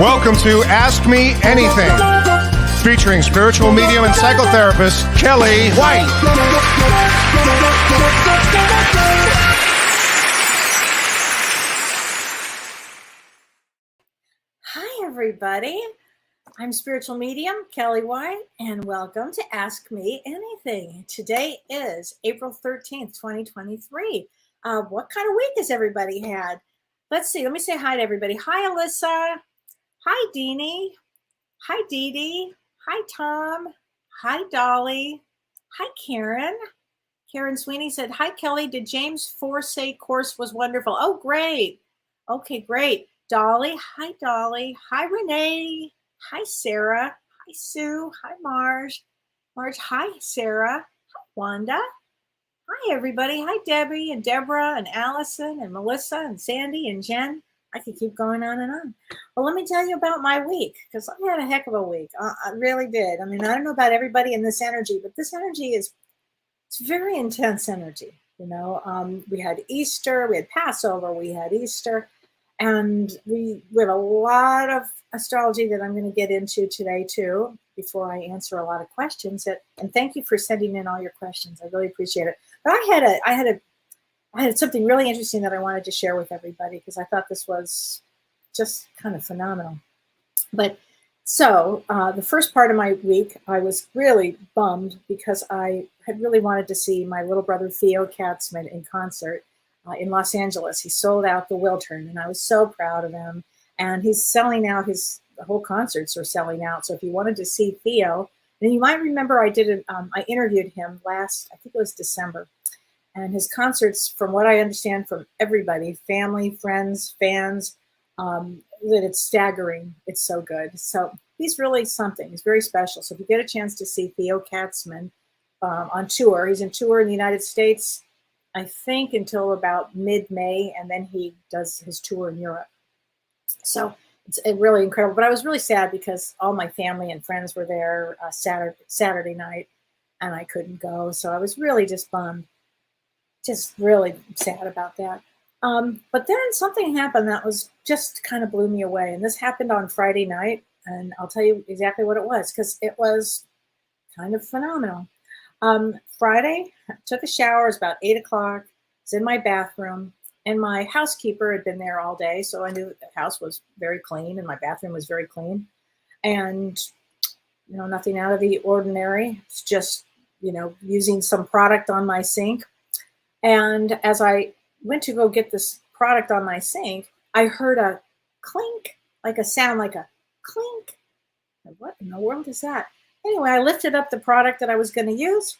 Welcome to Ask Me Anything, featuring spiritual medium and psychotherapist Kellee White. Hi, everybody. I'm spiritual medium Kellee White, and welcome to Ask Me Anything. Today is April 13th, 2023. What kind of week has everybody had? Let's see. Let me say hi to everybody. Hi, Alyssa. Hi, Deanie. Hi, Dee Dee. Hi, Tom. Hi, Dolly. Hi, Karen. Karen Sweeney said, hi, Kellee. Did James Four say course was wonderful? Oh, great. Okay, great. Dolly. Hi, Dolly. Hi, Renee. Hi, Sarah. Hi, Sue. Hi, Marge. Marge. Hi, Sarah. Hi, Wanda. Hi, everybody. Hi, Debbie and Deborah and Allison and Melissa and Sandy and Jen. I could keep going on and on. Well, let me tell you about my week, because I had a heck of a week. I really did. I mean, I don't know about everybody in this energy, but this energy it's very intense energy. You know, we had Easter, we had Passover, we had Easter, and we had a lot of astrology that I'm going to get into today too, before I answer a lot of questions. And thank you for sending in all your questions. I really appreciate it. But I had something really interesting that I wanted to share with everybody, because I thought this was just kind of phenomenal. But so the first part of my week, I was really bummed because I had really wanted to see my little brother Theo Katzman in concert in Los Angeles. He sold out the Wiltern, and I was so proud of him. And he's selling out, the whole concerts are selling out. So if you wanted to see Theo, and you might remember I interviewed him I think it was December. And his concerts, from what I understand from everybody, family, friends, fans, that it's staggering. It's so good. So he's really something. He's very special. So if you get a chance to see Theo Katzman on tour, he's in tour in the United States, I think until about mid-May, and then he does his tour in Europe. So it's really incredible. But I was really sad because all my family and friends were there Saturday night, and I couldn't go. So I was really just bummed. Just really sad about that. But then something happened that was just kind of blew me away. And this happened on Friday night. And I'll tell you exactly what it was, because it was kind of phenomenal. Friday, I took a shower. It was about 8 o'clock. I was in my bathroom. And my housekeeper had been there all day. So I knew that the house was very clean and my bathroom was very clean. And, you know, nothing out of the ordinary. It's just, you know, using some product on my sink. And as I went to go get this product on my sink, I heard a clink, like a sound like a clink. What in the world is that? Anyway, I lifted up the product that I was going to use,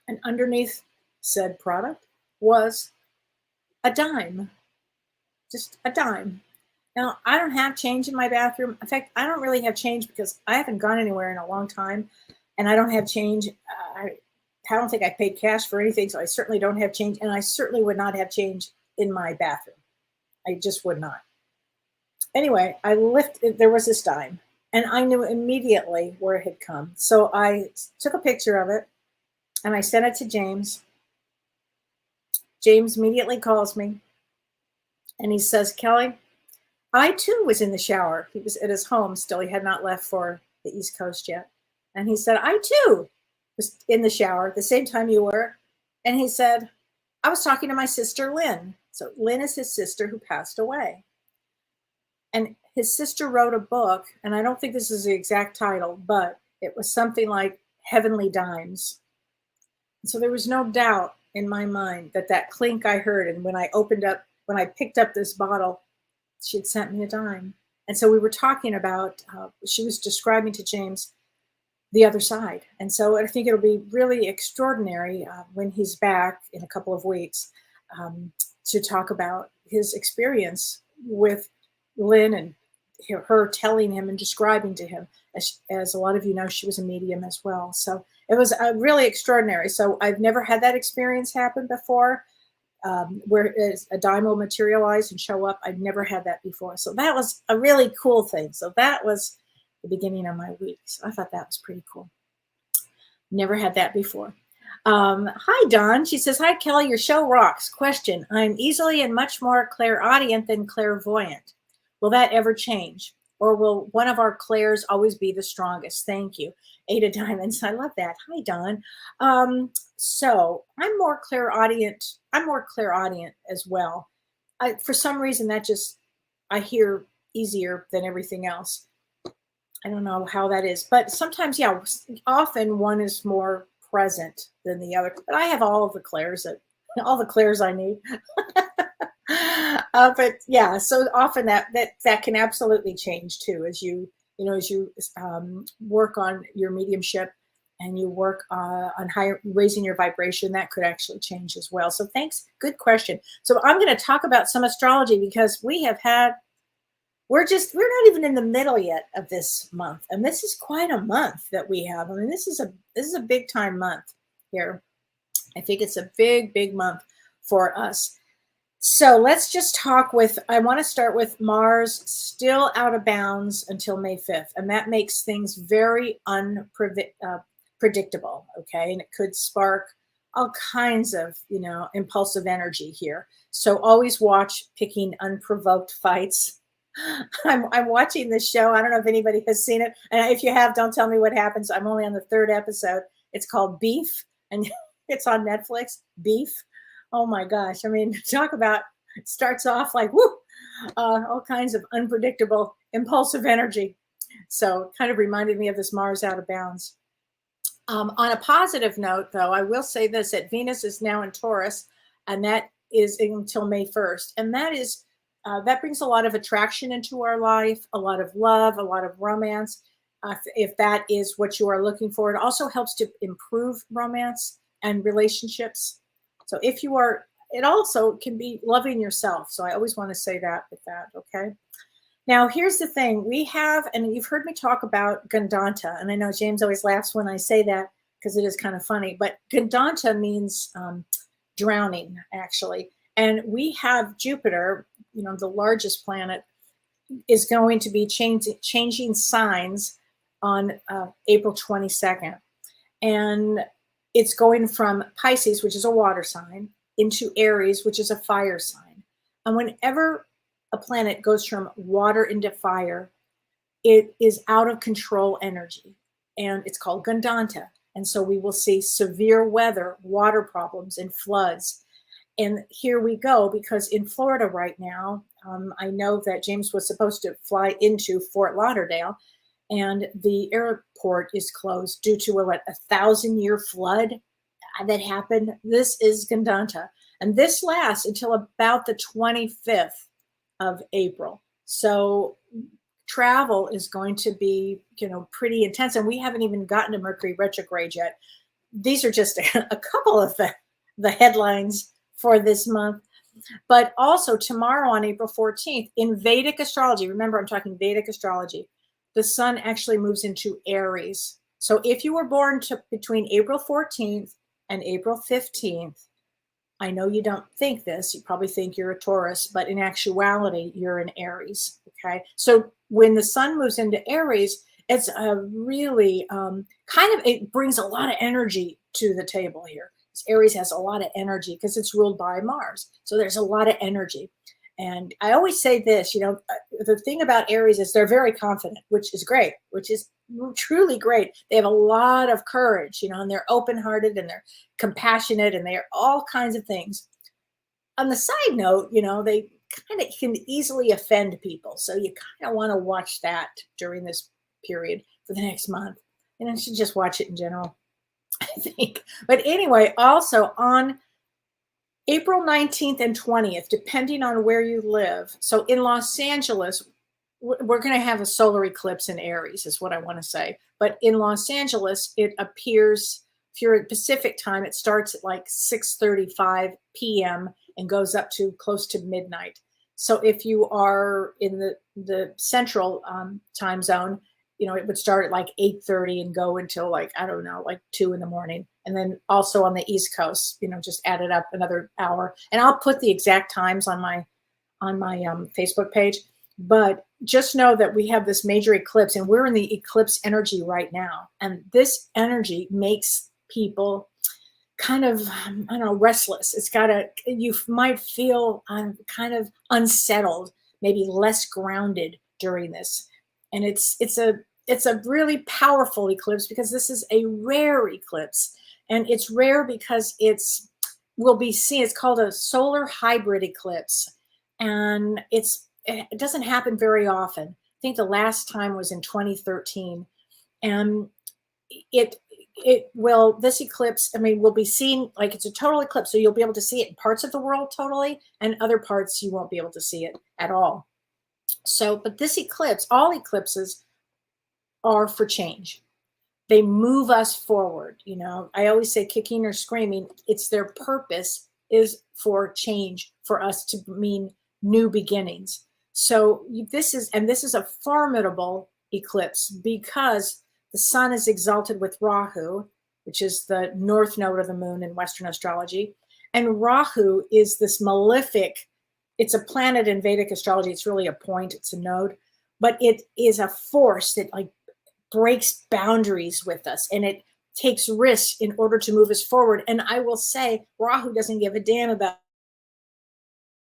and underneath said product was a dime, just a dime. Now, I don't have change in my bathroom. In fact, I don't really have change because I haven't gone anywhere in a long time, and I don't have change. I don't think I paid cash for anything, so I certainly don't have change, and I certainly would not have change in my bathroom. I just would not. Anyway, there was this dime, and I knew immediately where it had come. So I took a picture of it, and I sent it to James. James immediately calls me, and he says, Kellee, I too was in the shower. He was at his home still. He had not left for the East Coast yet. And he said, I too was in the shower at the same time you were. And he said, I was talking to my sister, Lynn. So Lynn is his sister who passed away. And his sister wrote a book, and I don't think this is the exact title, but it was something like Heavenly Dimes. And so there was no doubt in my mind that clink I heard, and when I picked up this bottle, she had sent me a dime. And so we were talking about, she was describing to James the other side. And so I think it'll be really extraordinary when he's back in a couple of weeks to talk about his experience with Lynn and her telling him and describing to him. As a lot of you know, she was a medium as well. So it was really extraordinary. So I've never had that experience happen before, where a dime will materialize and show up. I've never had that before. So that was a really cool thing. So that was the beginning of my week. So I thought that was pretty cool. Never had that before. Hi, Dawn. She says, hi, Kellee, your show rocks. Question, I'm easily and much more clairaudient than clairvoyant. Will that ever change? Or will one of our clairs always be the strongest? Thank you. 8 of Diamonds. I love that. Hi, Don. So I'm more clairaudient. I'm more clairaudient as well. For some reason, that just, I hear easier than everything else. I don't know how that is, but sometimes, yeah, often one is more present than the other. But I have all of the clairs all the clairs I need. But yeah, so often that can absolutely change too, as as you work on your mediumship and you work on higher raising your vibration. That could actually change as well. So thanks, good question. So I'm going to talk about some astrology because we're not even in the middle yet of this month, and this is quite a month that we have. I mean, this is a big time month here. I think it's a big month for us. So let's just I want to start with Mars still out of bounds until May 5th. And that makes things very unpredictable. Okay. And it could spark all kinds of, impulsive energy here. So always watch picking unprovoked fights. I'm watching this show. I don't know if anybody has seen it. And if you have, don't tell me what happens. I'm only on the 3rd episode. It's called Beef, and it's on Netflix. Beef. Oh my gosh. I mean, talk about, it starts off like, whoo, all kinds of unpredictable, impulsive energy. So kind of reminded me of this Mars out of bounds. On a positive note, though, I will say this, that Venus is now in Taurus, and that is until May 1st. And that brings a lot of attraction into our life, a lot of love, a lot of romance. If that is what you are looking for, it also helps to improve romance and relationships. So it also can be loving yourself. So I always want to say that with that, okay? Now, here's the thing. We have, and you've heard me talk about Gandanta, and I know James always laughs when I say that because it is kind of funny, but Gandanta means drowning, actually. And we have Jupiter, the largest planet, is going to be changing signs on April 22nd. And it's going from Pisces, which is a water sign, into Aries, which is a fire sign. And whenever a planet goes from water into fire, it is out of control energy. And it's called Gandanta. And so we will see severe weather, water problems, and floods. And here we go, because in Florida right now, I know that James was supposed to fly into Fort Lauderdale, and the airport is closed due to a 1,000-year flood that happened. This is Gandanta. And this lasts until about the 25th of April. So travel is going to be, pretty intense. And we haven't even gotten to Mercury retrograde yet. These are just a couple of the headlines for this month. But also tomorrow on April 14th, in Vedic astrology, remember I'm talking Vedic astrology, the sun actually moves into Aries. So if you were born between April 14th and April 15th, I know you don't think this, you probably think you're a Taurus, but in actuality, you're an Aries, okay? So when the sun moves into Aries, it's a really it brings a lot of energy to the table here. Aries has a lot of energy because it's ruled by Mars. So there's a lot of energy. And I always say this, the thing about Aries is they're very confident, which is great, which is truly great. They have a lot of courage, and they're open-hearted and they're compassionate and they're all kinds of things. On the side note, they kind of can easily offend people. So you kind of want to watch that during this period for the next month. And I should just watch it in general, I think. But anyway, also on April 19th and 20th, depending on where you live. So in Los Angeles, we're going to have a solar eclipse in Aries, is what I want to say. But in Los Angeles, it appears, if you're at Pacific time, it starts at like 6:35 p.m. and goes up to close to midnight. So if you are in the central time zone, it would start at like 8:30 and go until like 2 in the morning. And then also on the East Coast, just add it up another hour. And I'll put the exact times on my Facebook page. But just know that we have this major eclipse, and we're in the eclipse energy right now. And this energy makes people kind of, restless. You might feel kind of unsettled maybe less grounded during this. And it's a really powerful eclipse because this is a rare eclipse, and it's rare because will be seen. It's called a solar hybrid eclipse, and it doesn't happen very often. I think the last time was in 2013, and this eclipse, I mean, will be seen like it's a total eclipse, so you'll be able to see it in parts of the world totally, and other parts you won't be able to see it at all. So, but this eclipse, all eclipses are for change. They move us forward. You know, I always say kicking or screaming, it's their purpose is for change, for us to mean new beginnings. So this is a formidable eclipse because the sun is exalted with Rahu, which is the north node of the moon in Western astrology. And Rahu is this malefic, it's a planet in Vedic astrology. It's really a point, it's a node, but it is a force that like breaks boundaries with us, and it takes risks in order to move us forward. And I will say, Rahu doesn't give a damn about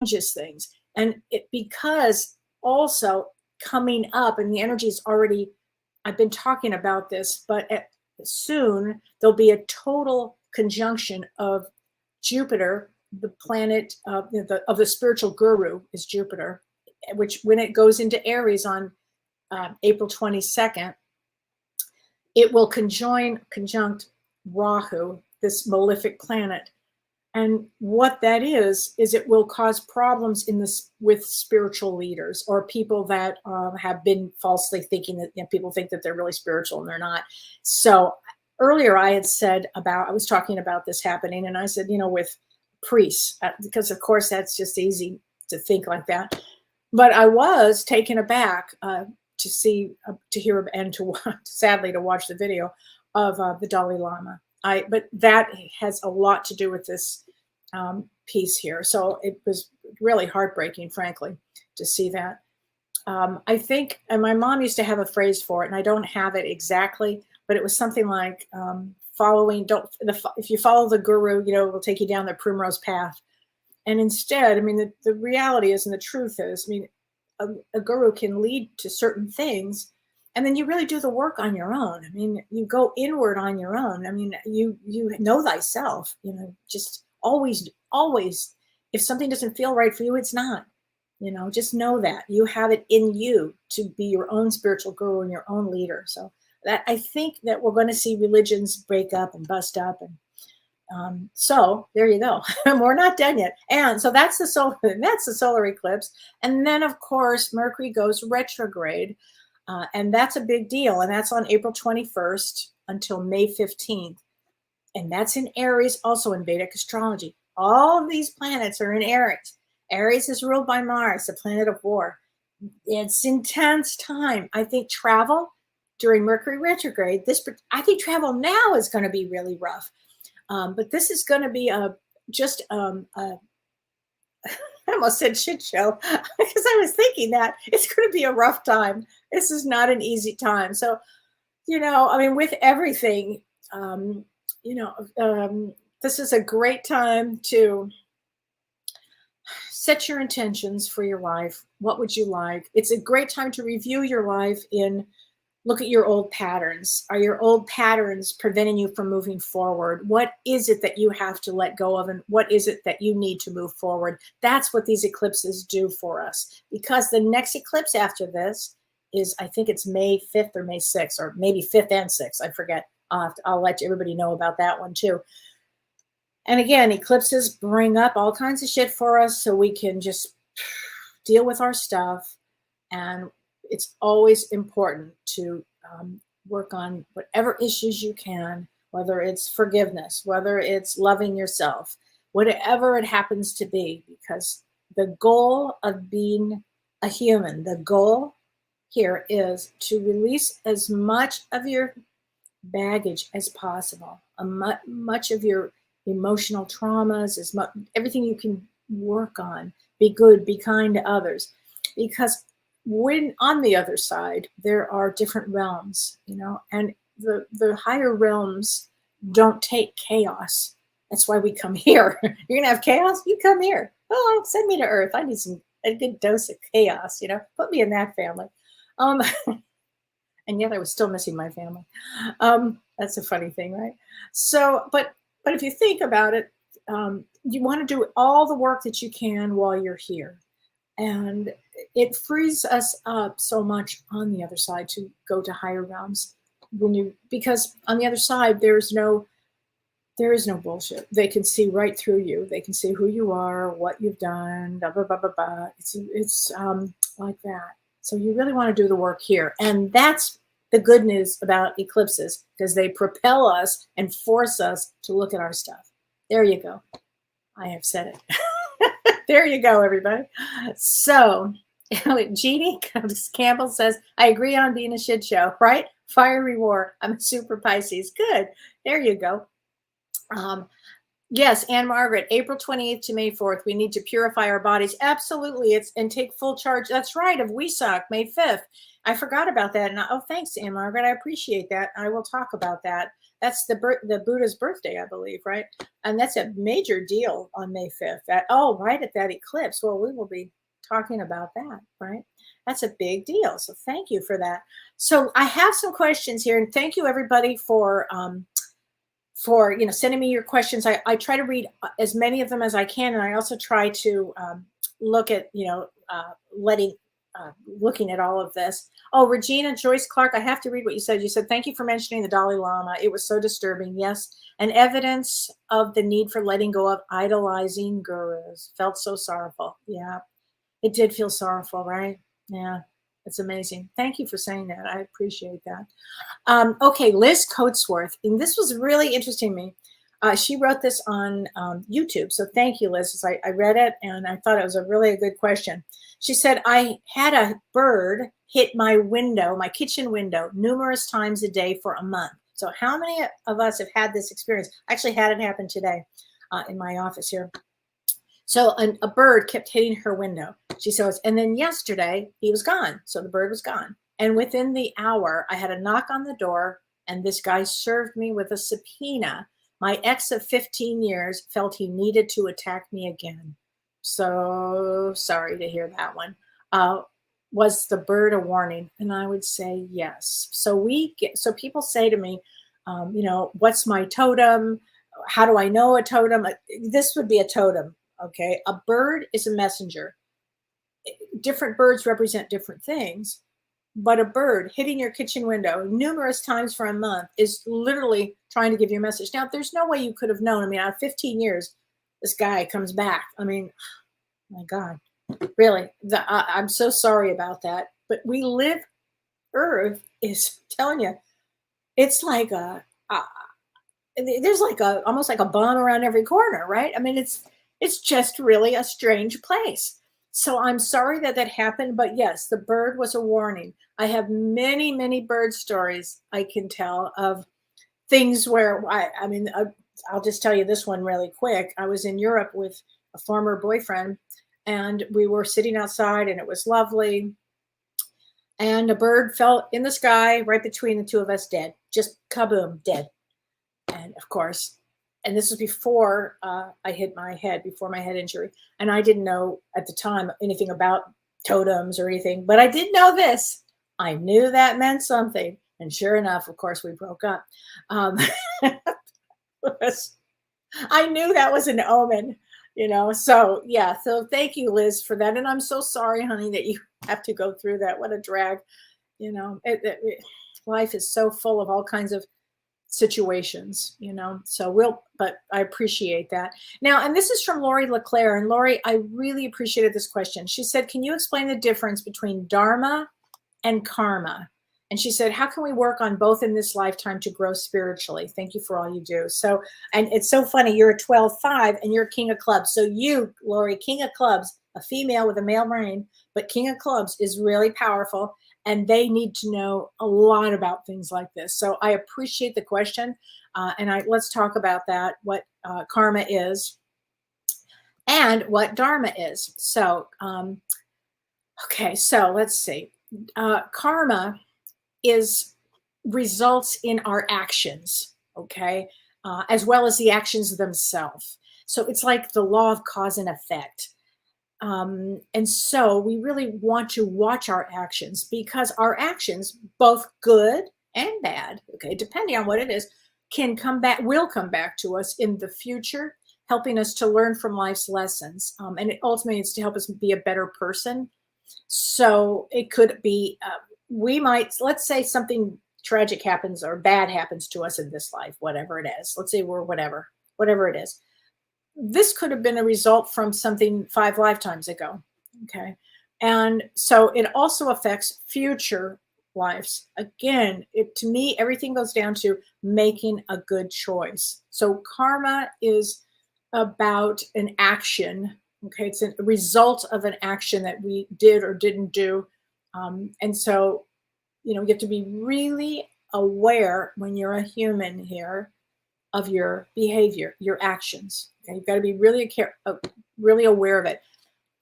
just things. And because also coming up, and the energy is already, I've been talking about this, but soon there'll be a total conjunction of Jupiter, the planet of the spiritual guru is Jupiter, which when it goes into Aries on April 22nd, it will conjunct Rahu, this malefic planet. And what that is it will cause problems with spiritual leaders or people that have been falsely thinking that, you know, people think that they're really spiritual and they're not. So earlier I had said I was talking about this happening, and I said, you know, with priests, because of course that's just easy to think like that. But I was taken aback to hear, and sadly to watch the video of the Dalai Lama. But that has a lot to do with this piece here. So it was really heartbreaking, frankly, to see that. I think, and my mom used to have a phrase for it, and I don't have it exactly, but it was something like if you follow the guru, you know, it will take you down the primrose path. And instead, I mean, the reality is, and the truth is, I mean, a guru can lead to certain things, and then you really do the work on your own. I mean, you go inward on your own. I mean, you know thyself, you know, just always, if something doesn't feel right for you, it's not, you know, just know that you have it in you to be your own spiritual guru and your own leader. So that, I think that we're going to see religions break up and bust up, and so there you go. We're not done yet. And so that's the solar eclipse. And then of course, Mercury goes retrograde. And that's a big deal. And that's on April 21st until May 15th. And that's in Aries, also in Vedic astrology. All of these planets are in Aries. Aries is ruled by Mars, the planet of war. It's intense time. I think travel during Mercury retrograde, I think travel now is going to be really rough. But this is going to be I almost said shit show because I was thinking that it's going to be a rough time. This is not an easy time. So, you know, I mean, with everything, this is a great time to set your intentions for your life. What would you like? It's a great time to review your life look at your old patterns. Are your old patterns preventing you from moving forward? What is it that you have to let go of, and what is it that you need to move forward? That's what these eclipses do for us, because the next eclipse after this is, I think it's May 5th or May 6th, or maybe 5th and 6th. I forget. I'll let everybody know about that one too. And again, eclipses bring up all kinds of shit for us so we can just deal with our stuff. And it's always important to work on whatever issues you can, whether it's forgiveness, whether it's loving yourself, whatever it happens to be, because the goal of being a human, the goal here is to release as much of your baggage as possible, much of your emotional traumas, everything you can work on. Be good, be kind to others, because when on the other side, there are different realms, you know, and the higher realms don't take chaos. That's why we come here. You're going to have chaos? You come here. Oh, send me to Earth. I need some A good dose of chaos, put me in that family. Um, and yet I was still missing my family. That's a funny thing, right? So, but if you think about it, you want to do all the work that you can while you're here, and it frees us up so much on the other side to go to higher realms. Because on the other side there is no bullshit. They can see right through you. They can see who you are, what you've done, blah, blah, blah, blah, blah. It's like that. So you really want to do the work here. And that's the good news about eclipses, because they propel us and force us to look at our stuff. There you go. I have said it. There you go, everybody. So Jeannie Campbell says, I agree on being a shit show, right? Fiery war. I'm a super Pisces. Good. There you go. Yes, Anne Margaret, April 28th to May 4th, we need to purify our bodies. Absolutely. And take full charge. That's right. Of Wesak, May 5th. I forgot about that. And thanks, Anne Margaret. I appreciate that. I will talk about that. That's the Buddha's birthday, I believe, right? And that's a major deal on May 5th. Right at that eclipse. Well, we will be talking about that, right? That's a big deal. So thank you for that. So I have some questions here, and thank you everybody for sending me your questions. I try to read as many of them as I can, and I also try to look at looking at all of this. Oh, Regina Joyce Clark, I have to read what you said. You said, thank you for mentioning the Dalai Lama. It was so disturbing. Yes, and evidence of the need for letting go of idolizing gurus. Felt so sorrowful. Yeah, it did feel sorrowful, right? Yeah, it's amazing. Thank you for saying that. I appreciate that. Okay, Liz Coatsworth, and this was really interesting to me. She wrote this on YouTube, so thank you, Liz. I read it, and I thought it was a good question. She said, I had a bird hit my window, my kitchen window, numerous times a day for a month. So how many of us have had this experience? I actually had it happen today in my office here. So a bird kept hitting her window. She says, and then yesterday he was gone. So the bird was gone. And within the hour, I had a knock on the door, and this guy served me with a subpoena. My ex of 15 years felt he needed to attack me again. So sorry to hear that one. Was the bird a warning? And I would say yes. So people say to me, what's my totem? How do I know a totem? This would be a totem. Okay. A bird is a messenger. Different birds represent different things. But a bird hitting your kitchen window numerous times for a month is literally trying to give you a message. Now, there's no way you could have known. I mean, out of 15 years, this guy comes back. I mean, my God, really, I'm so sorry about that. But Earth is telling you, it's like there's like almost like a bomb around every corner, right? I mean, it's just really a strange place. So I'm sorry that happened, but yes, the bird was a warning. I have many, many bird stories I can tell of things where I'll just tell you this one really quick. I was in Europe with a former boyfriend, and we were sitting outside, and it was lovely. And a bird fell in the sky right between the two of us, dead, just kaboom, dead. And of course, and this was before I hit my head, before my head injury. And I didn't know at the time anything about totems or anything, but I did know this. I knew that meant something. And sure enough, of course, we broke up. I knew that was an omen, So yeah, so thank you, Liz, for that. And I'm so sorry, honey, that you have to go through that. What a drag. Life is so full of all kinds of situations, but I appreciate that. Now, and this is from Lori LeClaire. And Lori, I really appreciated this question. She said, can you explain the difference between Dharma and karma? And she said, how can we work on both in this lifetime to grow spiritually? Thank you for all you do. So, and it's so funny, you're a 12-5 and you're King of Clubs. So you, Lori, King of Clubs, a female with a male brain, but King of Clubs is really powerful. And they need to know a lot about things like this. So I appreciate the question. Let's talk about that, what karma is and what Dharma is. So, okay, so let's see. Karma results in our actions, okay, as well as the actions themselves. So it's like the law of cause and effect. And so we really want to watch our actions, because our actions, both good and bad, okay, depending on what it is, will come back to us in the future, helping us to learn from life's lessons. And it ultimately is to help us be a better person. So it could be, let's say something tragic happens or bad happens to us in this life, whatever it is. Let's say we're whatever it is. This could have been a result from something 5 lifetimes ago. Okay. And so it also affects future lives. Again, to me, everything goes down to making a good choice. So karma is about an action. Okay. It's a result of an action that we did or didn't do. And so, you have to be really aware when you're a human here of your behavior, your actions. Okay? You've got to be really aware of it.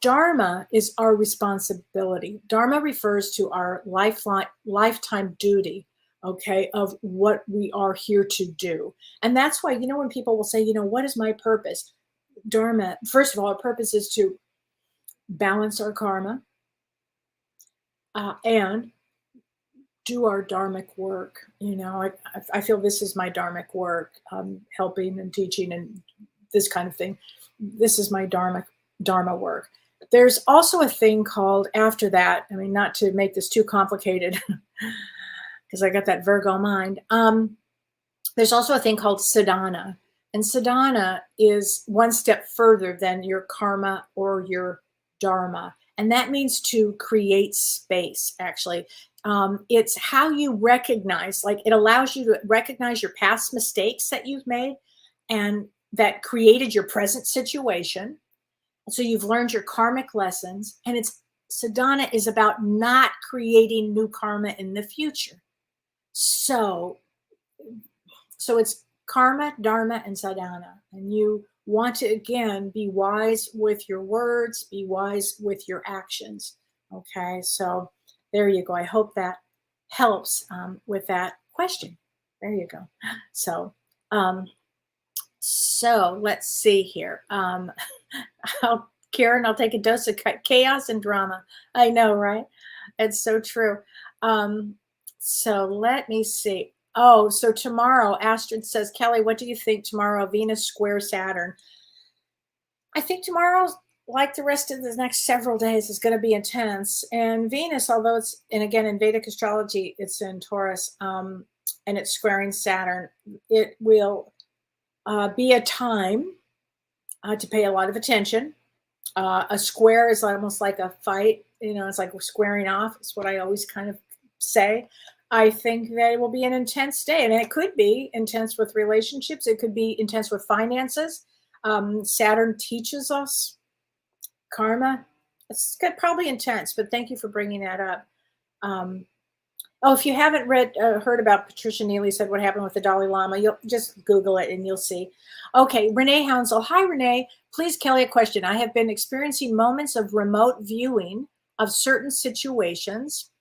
Dharma is our responsibility. Dharma refers to our lifetime duty, okay, of what we are here to do. And that's why, when people will say, what is my purpose? Dharma, first of all, our purpose is to balance our karma and do our dharmic work. I feel this is my dharmic work, helping and teaching and this kind of thing. This is my dharma work. There's also a thing called, after that, not to make this too complicated, because I got that Virgo mind. There's also a thing called Sadhana. And Sadhana is one step further than your karma or your dharma. And that means to create space, actually. It's how you recognize, it allows you to recognize your past mistakes that you've made and that created your present situation. So you've learned your karmic lessons, and Sadhana is about not creating new karma in the future. So it's karma, dharma, and sadhana. And you want to, again, be wise with your words, be wise with your actions. Okay, so there you go. I hope that helps with that question. There you go. So let's see here. Karen, I'll take a dose of chaos and drama. I know, right? It's so true. So let me see. Oh, so tomorrow, Astrid says, Kellee, what do you think tomorrow? Venus square Saturn. I think tomorrow, like the rest of the next several days, is going to be intense. And Venus, although it's, and again, in Vedic astrology, it's in Taurus, and it's squaring Saturn, it will be a time to pay a lot of attention. A square is almost like a fight. It's like we're squaring off. It's what I always kind of say. I think that it will be an intense day, and it could be intense with relationships. It could be intense with finances. Saturn teaches us karma. It's probably intense, but thank you for bringing that up. If you haven't heard about Patricia Neely said what happened with the Dalai Lama, you'll just Google it and you'll see. Okay, Renee Hounsell. Hi, Renee. Please, Kellee, a question. I have been experiencing moments of remote viewing of certain situations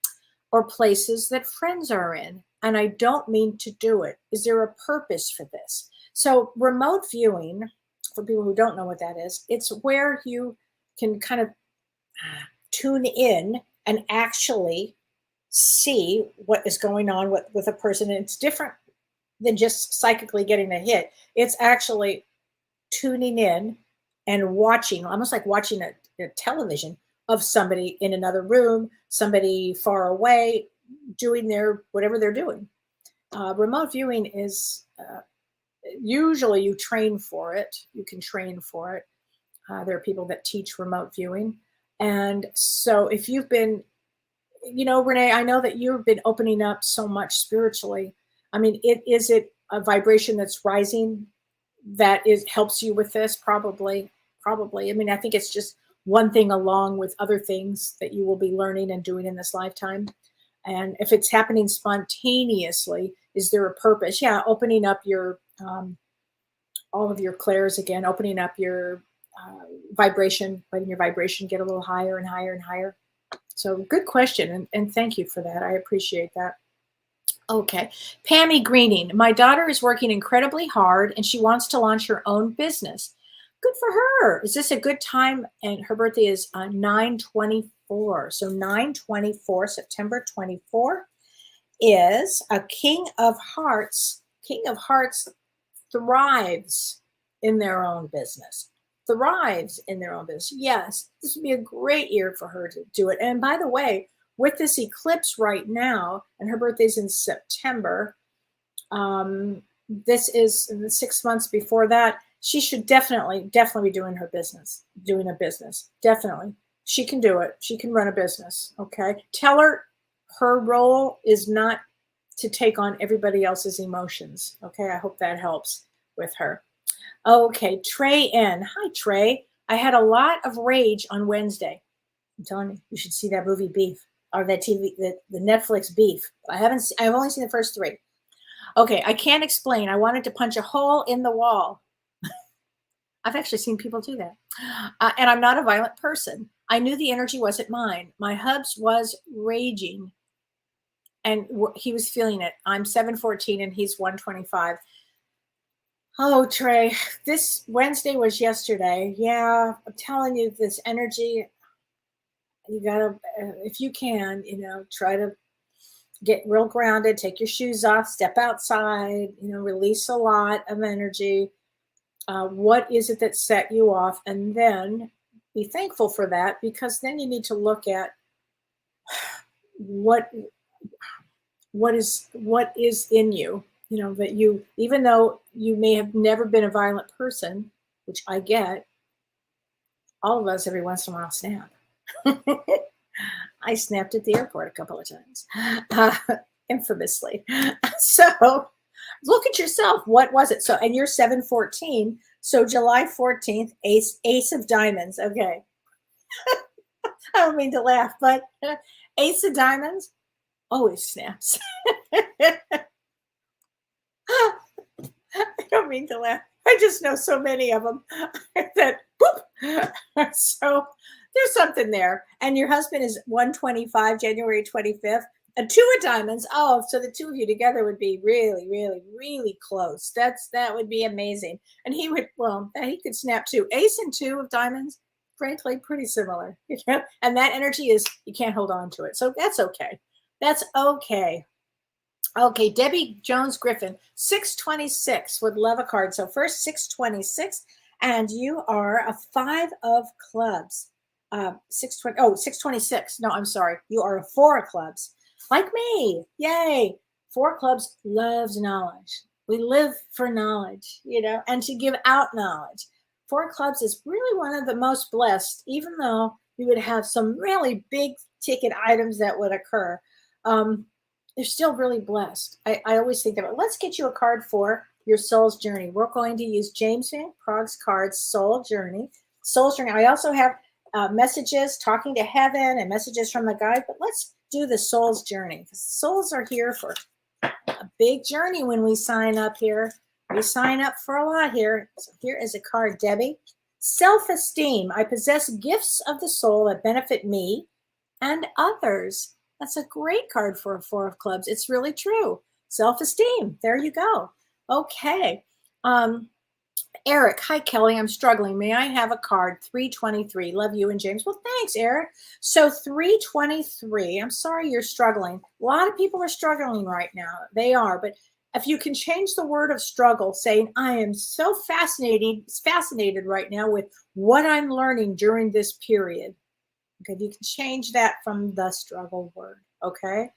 or places that friends are in, and I don't mean to do it. Is there a purpose for this? So remote viewing, for people who don't know what that is, it's where you can kind of tune in and actually see what is going on with a person. And it's different than just psychically getting a hit. It's actually tuning in and watching, almost like watching a television of somebody in another room, somebody far away, doing whatever they're doing. Remote viewing is usually you train for it. You can train for it. There are people that teach remote viewing. And so if you've been, Renee, I know that you've been opening up so much spiritually. Is it a vibration that's rising that helps you with this? Probably. I think it's just one thing along with other things that you will be learning and doing in this lifetime. And if it's happening spontaneously, is there a purpose? Yeah, opening up your all of your clairs again, opening up your vibration, letting your vibration get a little higher and higher and higher. So good question, and thank you for that. I appreciate that. Okay, Pammy Greening. My daughter is working incredibly hard, and she wants to launch her own business. Good for her. Is this a good time? And her birthday is 9/24. So 9/24, September 24 is a King of Hearts. King of Hearts thrives in their own business. Thrives in their own business. Yes, this would be a great year for her to do it. And by the way, with this eclipse right now, and her birthday's in September, this is 6 months before that. She should definitely be doing a business. Definitely. She can do it. She can run a business. Okay. Tell her role is not to take on everybody else's emotions. Okay. I hope that helps with her. Okay. Trey N. Hi, Trey. I had a lot of rage on Wednesday. I'm telling you, you should see that movie Beef, or that TV, the Netflix Beef. I've only seen the first 3. Okay. I can't explain. I wanted to punch a hole in the wall. I've actually seen people do that. And I'm not a violent person. I knew the energy wasn't mine. My hubs was raging and he was feeling it. I'm 714 and he's 125. Oh, Trey, this Wednesday was yesterday. Yeah, I'm telling you, this energy, you gotta, if you can, try to get real grounded, take your shoes off, step outside, release a lot of energy. What is it that set you off? And then be thankful for that, because then you need to look at what is in you, that you, even though you may have never been a violent person, which I get, all of us every once in a while snap. I snapped at the airport a couple of times, infamously. So look at yourself. What was it? So, and you're 714. So July 14th, Ace of Diamonds. Okay. I don't mean to laugh, but Ace of Diamonds always snaps. I don't mean to laugh. I just know so many of them that whoop. So there's something there. And your husband is 125, January 25th. A 2 of diamonds. Oh, so the 2 of you together would be really, really, really close. That would be amazing. And he could snap too. Ace and 2 of diamonds, frankly, pretty similar. And that energy is, you can't hold on to it. So that's okay. That's okay. Okay, Debbie Jones Griffin, 626, would love a card. So first 626, and you are a 5 of clubs. 626. No, I'm sorry. You are a 4 of clubs. Like me. Yay. 4 clubs loves knowledge. We live for knowledge, and to give out knowledge. 4 clubs is really one of the most blessed, even though you would have some really big ticket items that would occur. They're still really blessed. I always think about it. Let's get you a card for your soul's journey. We're going to use James Van Prague's cards, Soul Journey. Soul's Journey. I also have messages, talking to heaven, and messages from the guide, but let's do the soul's journey. Souls are here for a big journey when we sign up here. We sign up for a lot here. So here is a card, Debbie. Self-esteem. I possess gifts of the soul that benefit me and others. That's a great card for a 4 of clubs. It's really true. Self-esteem. There you go. Okay. Eric, hi, Kelly. I'm struggling. May I have a card? 323. Love you and James. Well, thanks, Eric. So 323. I'm sorry you're struggling. A lot of people are struggling right now. They are. But if you can change the word of struggle, saying, I am so fascinated right now with what I'm learning during this period. Okay, you can change that from the struggle word. Okay.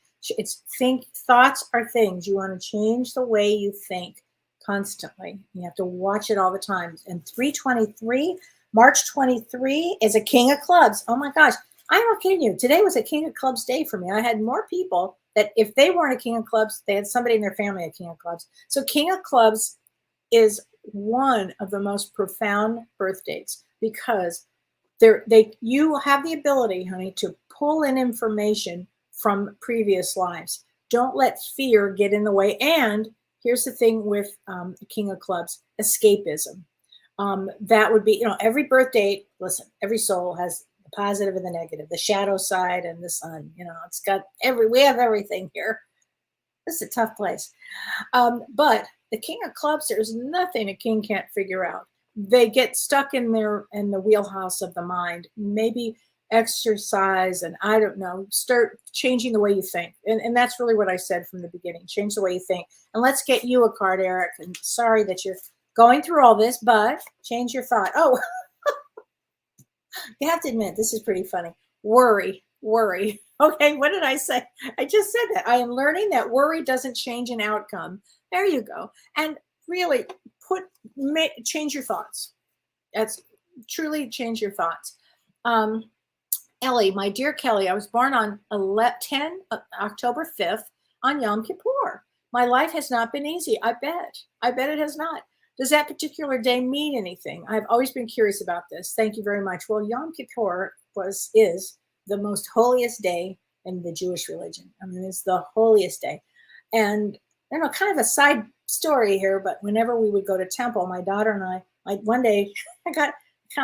Thoughts are things. You want to change the way you think. Constantly. You have to watch it all the time. And 323, March 23 is a King of Clubs. Oh my gosh. I'm not kidding you. Today was a King of Clubs day for me. I had more people that if they weren't a King of Clubs, they had somebody in their family a King of Clubs. So King of Clubs is one of the most profound birth dates, because you have the ability, honey, to pull in information from previous lives. Don't let fear get in the way. And here's the thing with the King of Clubs, escapism. That would be, every birth date, listen, every soul has the positive and the negative, the shadow side and the sun. It's got we have everything here. This is a tough place. But the King of Clubs, there's nothing a king can't figure out. they get stuck in the wheelhouse of the mind. Maybe exercise, and I don't know, start changing the way you think. And that's really what I said from the beginning. Change the way you think. And let's get you a card, Eric. And sorry that you're going through all this, but change your thought. Oh, you have to admit, this is pretty funny. Worry. Okay, what did I say? I just said that. I am learning that worry doesn't change an outcome. There you go. And really change your thoughts. That's truly change your thoughts. Ellie, my dear Kellee, I was born on October 5th on Yom Kippur. My life has not been easy. I bet it has not. Does that particular day mean anything? I've always been curious about this. Thank you very much. Well, Yom Kippur is the most holiest day in the Jewish religion. I mean, it's the holiest day. And I don't know, kind of a side story here, but whenever we would go to temple, my daughter and I one day I kind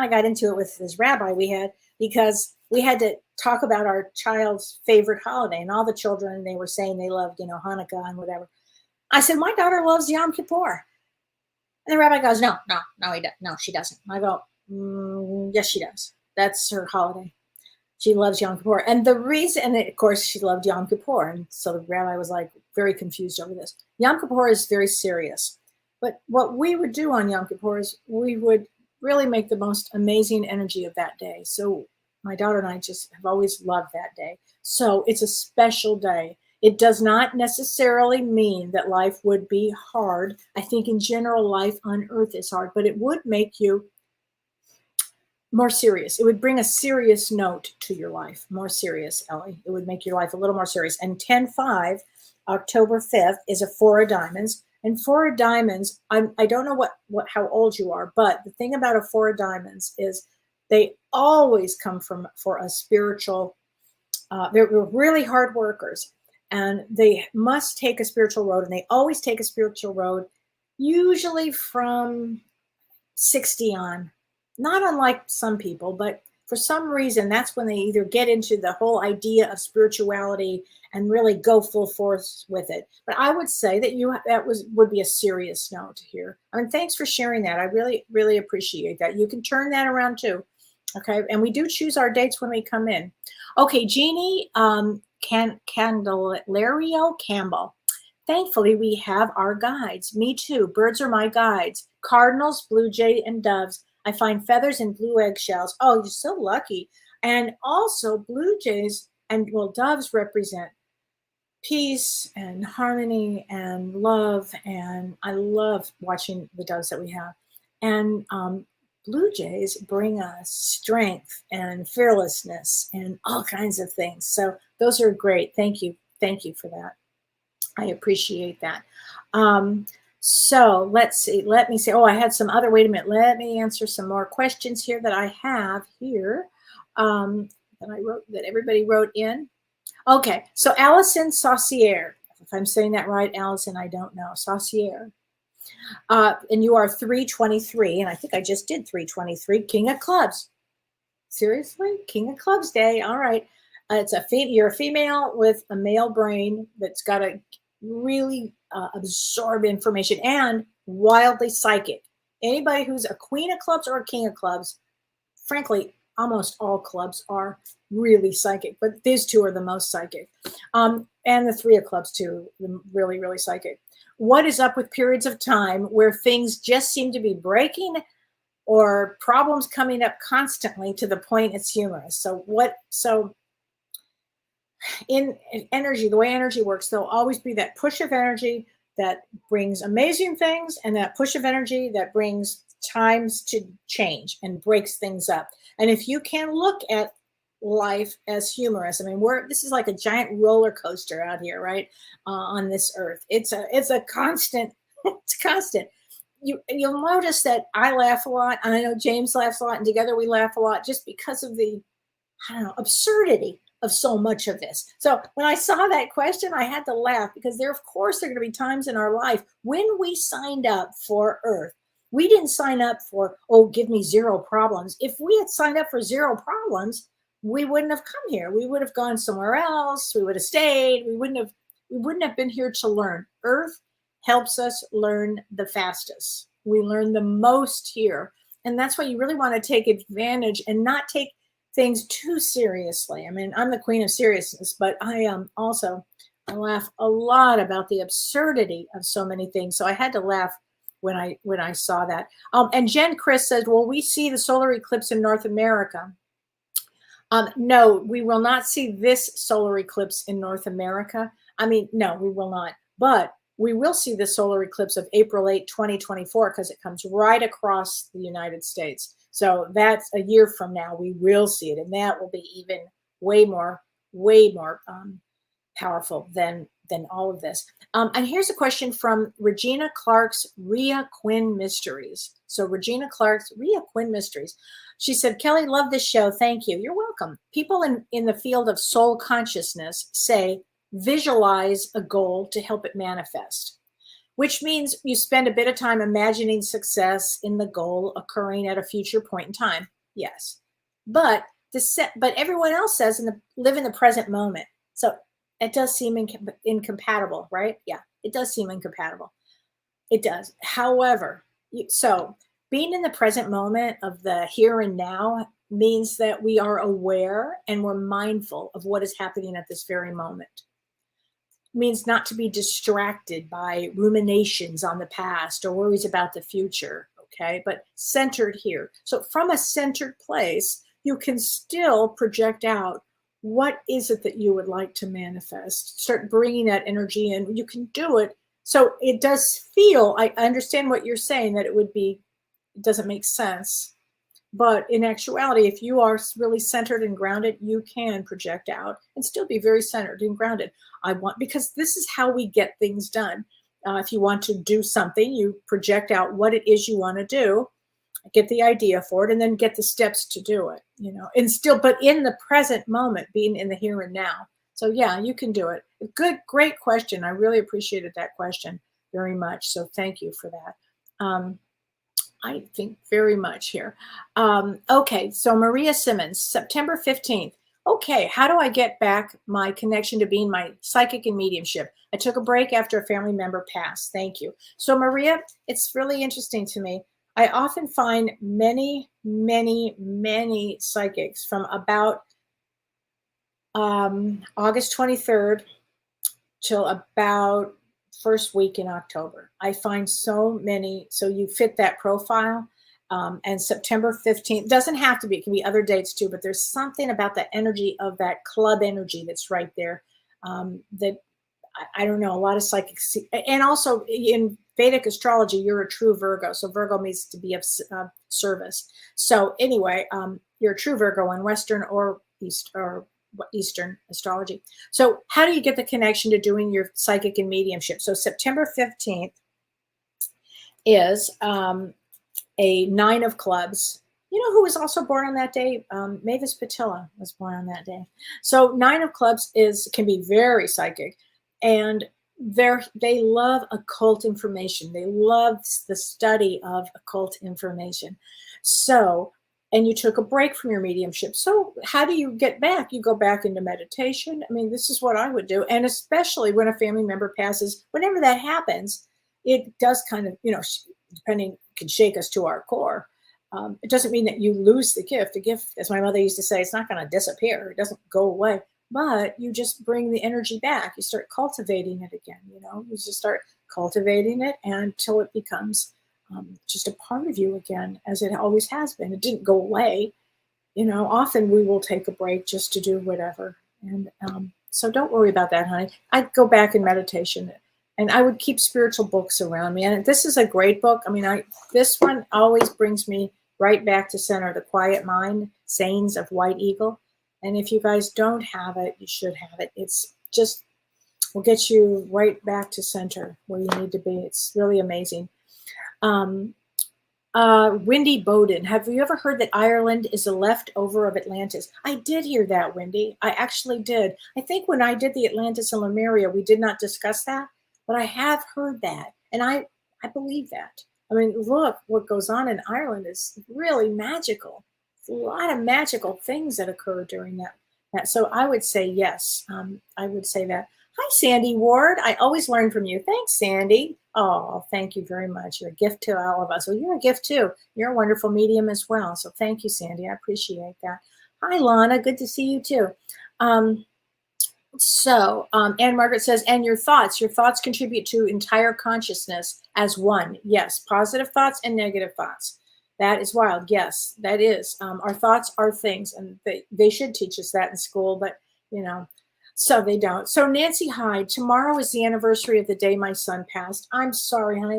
of got into it with this rabbi we had, because we had to talk about our child's favorite holiday, and all the children, they were saying they loved, Hanukkah and whatever. I said, my daughter loves Yom Kippur. And the rabbi goes, no, she doesn't. I go, yes, she does. That's her holiday. She loves Yom Kippur. And the reason, and of course, she loved Yom Kippur. And so the rabbi was like very confused over this. Yom Kippur is very serious. But what we would do on Yom Kippur is we would really make the most amazing energy of that day. So my daughter and I just have always loved that day. So it's a special day. It does not necessarily mean that life would be hard. I think in general, life on earth is hard, but it would make you more serious. It would bring a serious note to your life, more serious, Ellie. It would make your life a little more serious. And 10/5, October 5th, is a 4 of diamonds. And 4 of diamonds, I don't know how old you are, but the thing about a 4 of diamonds is they always come for a spiritual, they're really hard workers, and they must take a spiritual road, and they always take a spiritual road, usually from 60 on. Not unlike some people, but for some reason, that's when they either get into the whole idea of spirituality and really go full force with it. But I would say that would be a serious note here. I mean, thanks for sharing that. I really, really appreciate that. You can turn that around too. Okay, and we do choose our dates when we come in. Okay, Jeannie Candelario Campbell. Thankfully, we have our guides. Me too. Birds are my guides. Cardinals, blue jay, and doves. I find feathers and blue eggshells. Oh, you're so lucky. And also blue jays and doves represent peace and harmony and love. And I love watching the doves that we have. And blue jays bring us strength and fearlessness and all kinds of things. So those are great. Thank you. Thank you for that. I appreciate that. So let's see. Let me see. Oh, I had some other. Wait a minute. Let me answer some more questions here that I have here that everybody wrote in. Okay. So Allison Saucier. If I'm saying that right, Allison, I don't know. Saucier. And you are 323, and I think I just did 323. King of Clubs. Seriously? King of Clubs Day. All right. You're a female with a male brain that's got to really absorb information and wildly psychic. Anybody who's a queen of clubs or a king of clubs, frankly, almost all clubs are really psychic, but these two are the most psychic. And the 3 of clubs too, really, really psychic. What is up with periods of time where things just seem to be breaking or problems coming up constantly to the point it's humorous? So in energy, the way energy works, there'll always be that push of energy that brings amazing things, and that push of energy that brings times to change and breaks things up. And if you can look at life as humorous, I mean, this is like a giant roller coaster out here, right? On this earth. It's a constant, it's constant. You'll notice that I laugh a lot, and I know James laughs a lot, and together we laugh a lot just because of the, absurdity of so much of this. So when I saw that question, I had to laugh, because of course, there are going to be times in our life when we signed up for Earth. We didn't sign up for, give me 0 problems. If we had signed up for 0 problems, we wouldn't have come here. We would have gone somewhere else. We would have stayed. We wouldn't have been here to learn. Earth helps us learn the fastest. We learn the most here. And that's why you really want to take advantage and not take things too seriously. I mean, I'm the queen of seriousness, but I am also, I laugh a lot about the absurdity of so many things. So I had to laugh when I saw that. And Jen Chris says, "Will we see the solar eclipse in North America?" No, we will not see this solar eclipse in North America. I mean, no, we will not. But we will see the solar eclipse of April 8, 2024, because it comes right across the United States. So that's a year from now. We will see it, and that will be even way more powerful than all of this. And here's a question from Regina Clark's Rhea Quinn Mysteries. So Regina Clark's Rhea Quinn Mysteries. She said, "Kellee, love this show. Thank you." You're welcome. People in the field of soul consciousness say, visualize a goal to help it manifest, which means you spend a bit of time imagining success in the goal occurring at a future point in time. Yes. But everyone else says live in the present moment. So it does seem incompatible, right? Yeah, it does seem incompatible. It does. However, so being in the present moment of the here and now means that we are aware and we're mindful of what is happening at this very moment. It means not to be distracted by ruminations on the past or worries about the future, okay? But centered here. So from a centered place, you can still project out what is it that you would like to manifest. Start bringing that energy in. You can do it. So it does feel, I understand what you're saying, that it doesn't make sense. But in actuality, if you are really centered and grounded, you can project out and still be very centered and grounded. Because this is how we get things done. If you want to do something, you project out what it is you want to do, get the idea for it, and then get the steps to do it, and still, but in the present moment, being in the here and now. So yeah, you can do it. Great question. I really appreciated that question very much. So thank you for that. I think very much here. Okay, so Maria Simmons, September 15th. Okay, how do I get back my connection to being my psychic and mediumship? I took a break after a family member passed. Thank you. So Maria, it's really interesting to me. I often find many psychics from about August 23rd till about first week in October. I find so many, so you fit that profile. And September 15th, doesn't have to be, it can be other dates too, but there's something about the energy of that club energy that's right there that I don't know, a lot of psychics see. And also in Vedic astrology, you're a true Virgo. So Virgo means to be of service. So anyway, you're a true Virgo in Western or Eastern astrology. So how do you get the connection to doing your psychic and mediumship? So September 15th is a 9 of clubs. You know who was also born on that day? Mavis Patilla was born on that day. So 9 of clubs can be very psychic, and they love occult information. They love the study of occult information. So, and you took a break from your mediumship. So how do you get back? You go back into meditation. I mean, this is what I would do. And especially when a family member passes, whenever that happens, it does kind of, depending, can shake us to our core. It doesn't mean that you lose the gift. The gift, as my mother used to say, it's not going to disappear. It doesn't go away. But you just bring the energy back. You start cultivating it again. You just start cultivating it until it becomes just a part of you again, as it always has been. It didn't go away. Often we will take a break just to do whatever. And so don't worry about that, honey. I'd go back in meditation, and I would keep spiritual books around me. And this is a great book. I mean, this one always brings me right back to center. The Quiet Mind, Sayings of White Eagle. And if you guys don't have it, you should have it. It's just will get you right back to center where you need to be. It's really amazing. Wendy Bowden, have you ever heard that Ireland is a leftover of Atlantis? I did hear that, Wendy. I actually did. I think when I did the Atlantis and Lemuria, we did not discuss that, but I have heard that. And I believe that. I mean, look, what goes on in Ireland is really magical. A lot of magical things that occur during that. So I would say yes. I would say that. Hi, Sandy Ward. I always learn from you. Thanks, Sandy. Oh, thank you very much. You're a gift to all of us. Well, you're a gift too. You're a wonderful medium as well. So thank you, Sandy. I appreciate that. Hi, Lana. Good to see you too. Anne Margaret says, and your thoughts contribute to entire consciousness as one. Yes, positive thoughts and negative thoughts. That is wild. Yes, that is. Our thoughts are things, and they should teach us that in school, but so they don't. So Nancy Hyde, tomorrow is the anniversary of the day my son passed. I'm sorry, honey.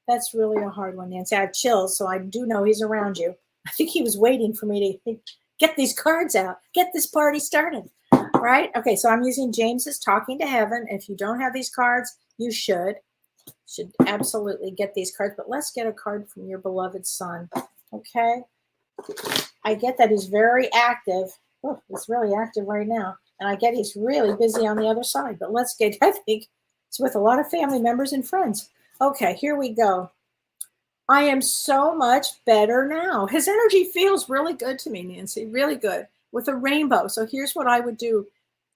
That's really a hard one, Nancy. I have chills, so I do know he's around you. I think he was waiting for me to get these cards out, get this party started. Right? Okay, so I'm using James's Talking to Heaven. If you don't have these cards, you should absolutely get these cards. But let's get a card from your beloved son. Okay? I get that he's very active. Oh, he's really active right now. And I get he's really busy on the other side. But let's get, I think it's with a lot of family members and friends. Okay, here we go. I am so much better now. His energy feels really good to me, Nancy, really good, with a rainbow. So here's what I would do,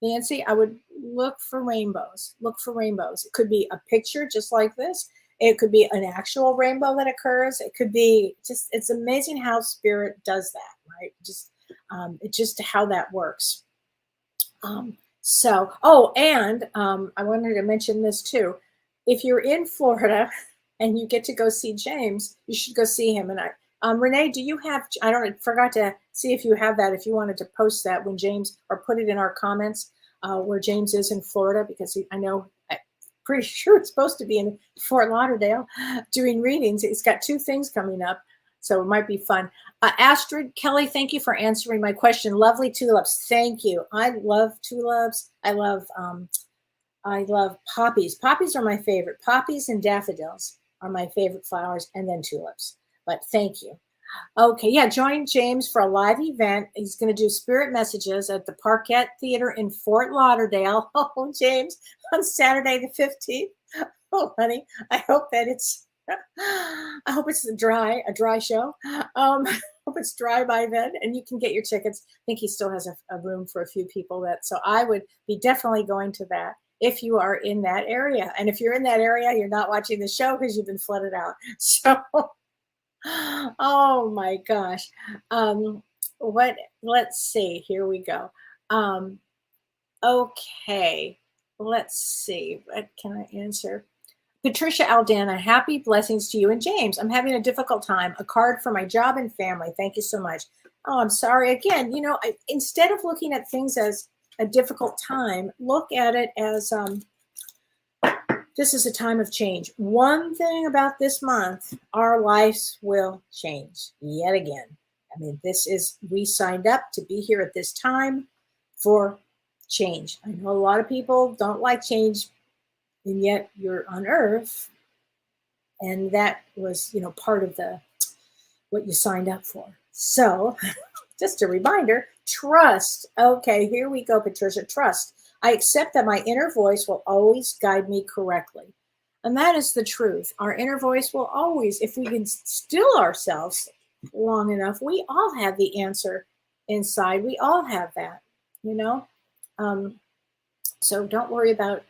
Nancy. I would look for rainbows. Look for rainbows. It could be a picture just like this. It could be an actual rainbow that occurs. It could be just, it's amazing how spirit does that, right? Just how that works. I wanted to mention this too. If you're in Florida and you get to go see James, you should go see him. And Renee, do you have, forgot to see if you have that, if you wanted to post that when James, or put it in our comments where James is in Florida, because I'm pretty sure it's supposed to be in Fort Lauderdale doing readings. It's got 2 things coming up, so it might be fun. Astrid, Kelly, thank you for answering my question. Lovely tulips. Thank you. I love tulips. I love poppies. Poppies are my favorite. Poppies and daffodils are my favorite flowers, and then tulips. But thank you. Okay, yeah, join James for a live event. He's going to do spirit messages at the Parquet Theater in Fort Lauderdale. Oh, James, on Saturday the 15th. Oh, honey, I hope it's a dry show. I hope it's dry by then, and you can get your tickets. I think he still has a room for a few people. So I would be definitely going to that if you are in that area. And if you're in that area, you're not watching the show because you've been flooded out. So, oh my gosh. Let's see, here we go. Okay, let's see, what can I answer? Patricia Aldana, happy blessings to you and James. I'm having a difficult time. A card for my job and family. Thank you so much. Oh, I'm sorry. Again, instead of looking at things as a difficult time, look at it as this is a time of change. One thing about this month, our lives will change yet again. I mean, we signed up to be here at this time for change. I know a lot of people don't like change, and yet you're on Earth, and that was, part of what you signed up for. So just a reminder, trust. Okay, here we go, Patricia, trust. I accept that my inner voice will always guide me correctly. And that is the truth. Our inner voice will always, if we can still ourselves long enough, we all have the answer inside. We all have that, so don't worry about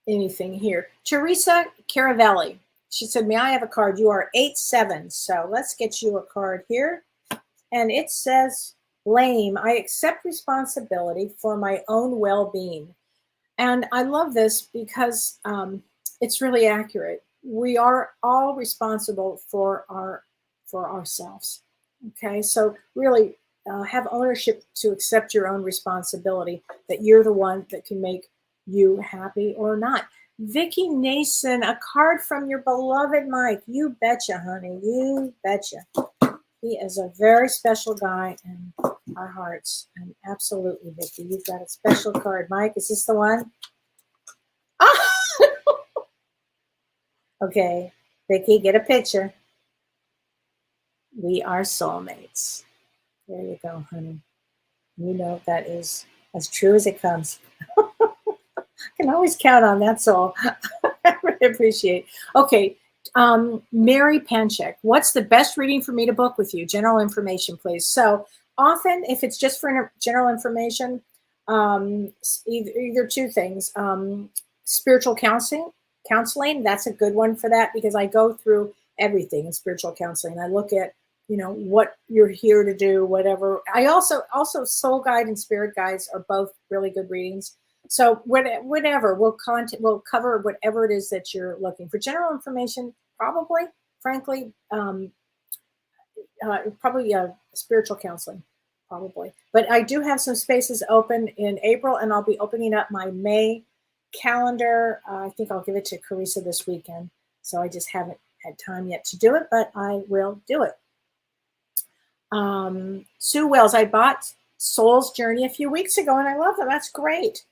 anything here. Teresa Caravelli, she said, may I have a card? You are 8-7. So let's get you a card here. And it says, blame. I accept responsibility for my own well-being. And I love this because it's really accurate. We are all responsible for ourselves. Okay, so really have ownership to accept your own responsibility, that you're the one that can make you happy or not. Vicki Nason, a card from your beloved Mike. You betcha, honey. You betcha. He is a very special guy in our hearts. And absolutely, Vicki, you've got a special card. Mike, is this the one? Ah! Okay, Vicki, get a picture. We are soulmates. There you go, honey. You know that is as true as it comes. Can always count on that soul. I really appreciate. Okay, Mary Panchek, what's the best reading for me to book with you? General information, please. So often, if it's just for general information, Either two things. Spiritual counseling, that's a good one for that, because I go through everything in spiritual counseling. I look at, what you're here to do, whatever. I also soul guide and spirit guides are both really good readings. So whatever, we'll cover whatever it is that you're looking for. General information, probably, frankly, probably spiritual counseling, probably. But I do have some spaces open in April, and I'll be opening up my May calendar. I think I'll give it to Carissa this weekend. So I just haven't had time yet to do it, but I will do it. Sue Wells, I bought Soul's Journey a few weeks ago, and I love them. That's great.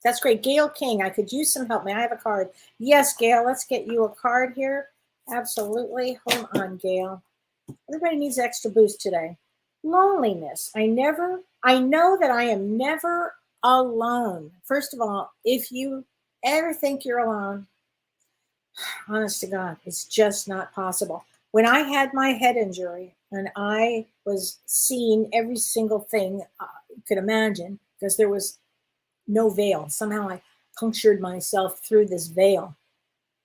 That's great. Gail King, I could use some help. May I have a card? Yes, Gail, let's get you a card here. Absolutely. Hold on, Gail. Everybody needs extra boost today. Loneliness. I know that I am never alone. First of all, if you ever think you're alone, honest to God, it's just not possible. When I had my head injury and I was seeing every single thing you could imagine, because there was no veil. Somehow I punctured myself through this veil,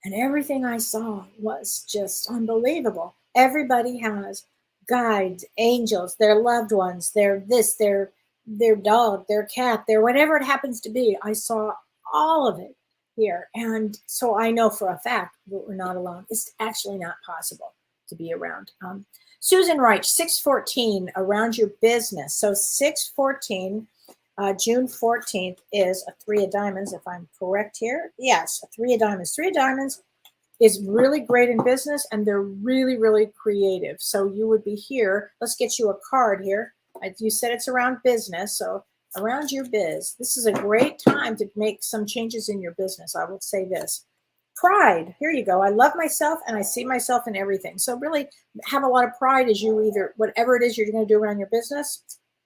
and everything I saw was just unbelievable. Everybody has guides, angels, their loved ones, their dog, their cat, their whatever it happens to be. I saw all of it here. And so I know for a fact that we're not alone. It's actually not possible to be around. Susan Reich, 614, around your business. So 614, June 14th is a 3 of diamonds, if I'm correct here. Yes, a 3 of diamonds. 3 of diamonds is really great in business, and they're really, really creative. So you would be here. Let's get you a card here. You said it's around business, so around your biz. This is a great time to make some changes in your business. I will say this. Pride. Here you go. I love myself, and I see myself in everything. So really have a lot of pride as you either, whatever it is you're going to do around your business,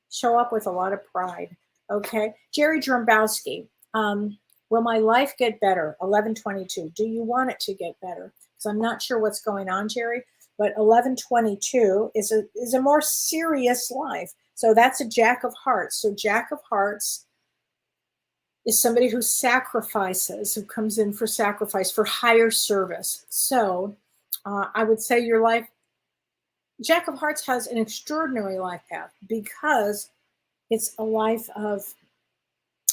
show up with a lot of pride. Okay. Jerry Drombowski. Will my life get better? 1122. Do you want it to get better? Because I'm not sure what's going on, Jerry, but 1122 is a more serious life. So that's a Jack of Hearts. So Jack of Hearts is somebody who sacrifices, who comes in for sacrifice, for higher service. So I would say your life, Jack of Hearts has an extraordinary life path because it's a life of,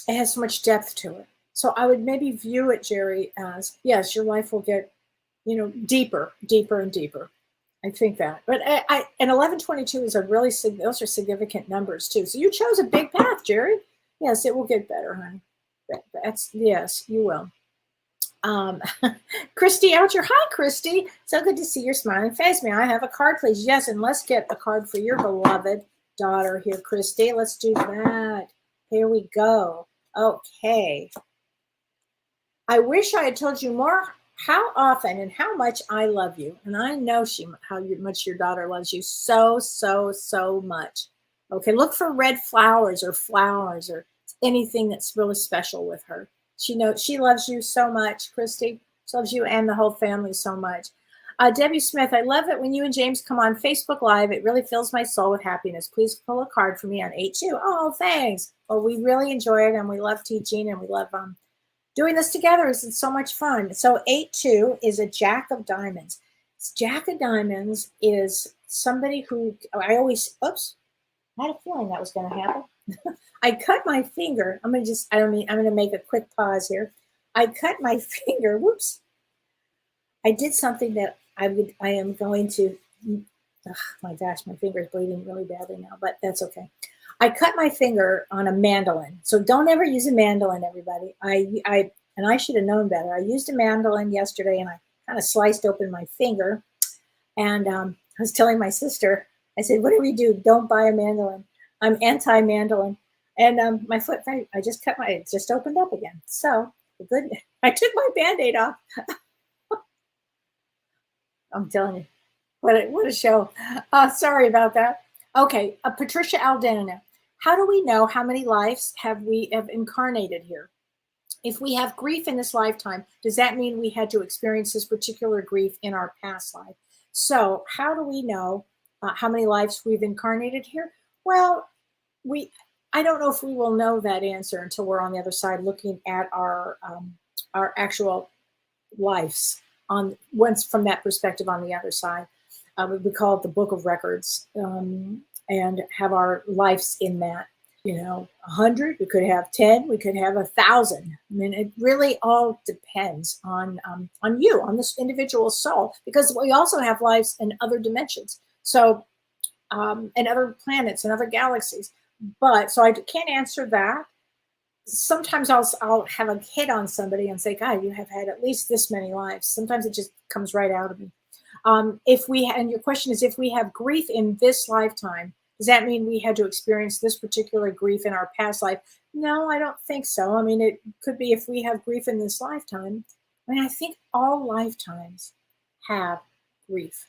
it has so much depth to it. So I would maybe view it, Jerry, as, yes, your life will get, deeper, deeper and deeper. I think that. But and 1122 is those are significant numbers too. So you chose a big path, Jerry. Yes, it will get better, honey. Yes, you will. Christy Oucher. Hi, Christy. So good to see your smiling face. May I have a card, please? Yes, and let's get a card for your beloved daughter here, Christy. Let's do that. Here we go. Okay. I wish I had told you more how often and how much I love you. And I know how much your daughter loves you so, so, so much. Okay, look for red flowers or anything that's really special with her. She loves you so much, Christy. She loves you and the whole family so much. Debbie Smith, I love it when you and James come on Facebook Live. It really fills my soul with happiness. Please pull a card for me on 8-2. Oh, thanks. Well, we really enjoy it, and we love teaching, and we love doing this together. It's so much fun. So 8-2 is a Jack of Diamonds. Jack of Diamonds is somebody who I had a feeling that was going to happen. I cut my finger. I'm going to make a quick pause here. I cut my finger. Whoops. I did something that I am going to, oh my gosh, my finger is bleeding really badly now, but that's okay. I cut my finger on a mandolin. So don't ever use a mandolin, everybody. And I should have known better. I used a mandolin yesterday, and I kind of sliced open my finger. And I was telling my sister, I said, whatever you do, don't buy a mandolin. I'm anti-mandolin. And my foot, it just opened up again. So I took my Band-Aid off. I'm telling you, what a show. Sorry about that. Okay, Patricia Aldana. How do we know how many lives we have incarnated here? If we have grief in this lifetime, does that mean we had to experience this particular grief in our past life? So how do we know how many lives we've incarnated here? Well, I don't know if we will know that answer until we're on the other side looking at our actual lives on once from that perspective on the other side. We call it the book of records, and have our lives in that. 100, we could have 10, we could have 1,000. I mean, it really all depends on you, on this individual soul, because we also have lives in other dimensions. So, and other planets and other galaxies. But so I can't answer that. Sometimes I'll have a hit on somebody and say, God, you have had at least this many lives. Sometimes it just comes right out of me. And your question is, if we have grief in this lifetime, does that mean we had to experience this particular grief in our past life? No, I don't think so. I mean, it could be if we have grief in this lifetime. I mean, I think all lifetimes have grief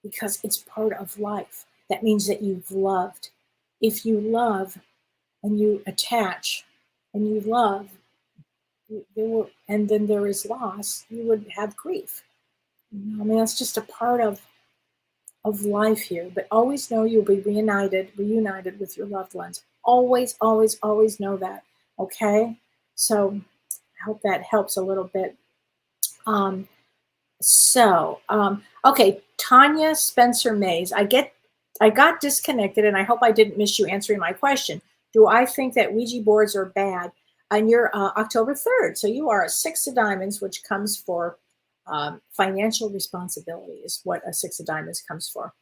because it's part of life. That means that you've loved. If you love and you attach and you love, and then there is loss, you would have grief. I mean, that's just a part of life here. But always know you'll be reunited with your loved ones. Always, always, always know that. Okay? So I hope that helps a little bit. Okay, Tanya Spencer Mays. I got disconnected, and I hope I didn't miss you answering my question. Do I think that Ouija boards are bad? And you're October 3rd, so you are a 6 of diamonds, which comes for financial responsibility is what a 6 of diamonds comes for.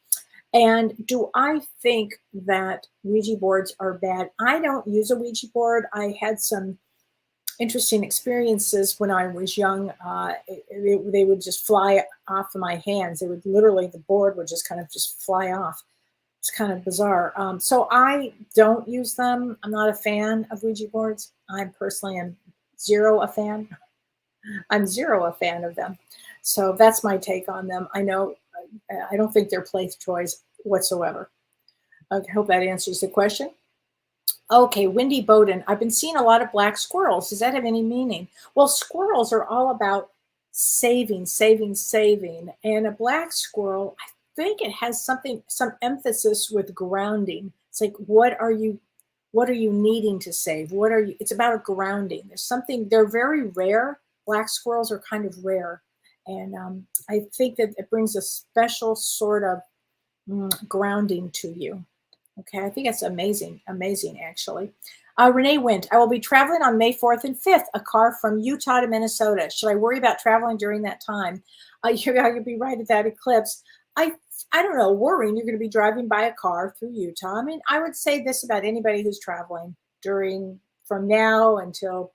And do I think that Ouija boards are bad? I don't use a Ouija board. I had some interesting experiences when I was young. They would just fly off of my hands. They would literally, the board would just kind of just fly off. It's kind of bizarre. So I don't use them. I'm not a fan of Ouija boards. I personally am zero a fan. I'm zero a fan of them. So that's my take on them. I don't think they're play toys whatsoever. I hope that answers the question. Okay, Wendy Bowden. I've been seeing a lot of black squirrels. Does that have any meaning? Well, squirrels are all about saving, saving, saving. And a black squirrel, I think it has some emphasis with grounding. It's like, what are you needing to save? It's about a grounding. There's something, they're very rare. Black squirrels are kind of rare. And I think that it brings a special sort of grounding to you. Okay, I think that's amazing, actually. Renee Wint, I will be traveling on May 4th and 5th, a car from Utah to Minnesota. Should I worry about traveling during that time? You're going to be right at that eclipse. I don't know, worrying you're going to be driving by a car through Utah. I mean, I would say this about anybody who's traveling from now until,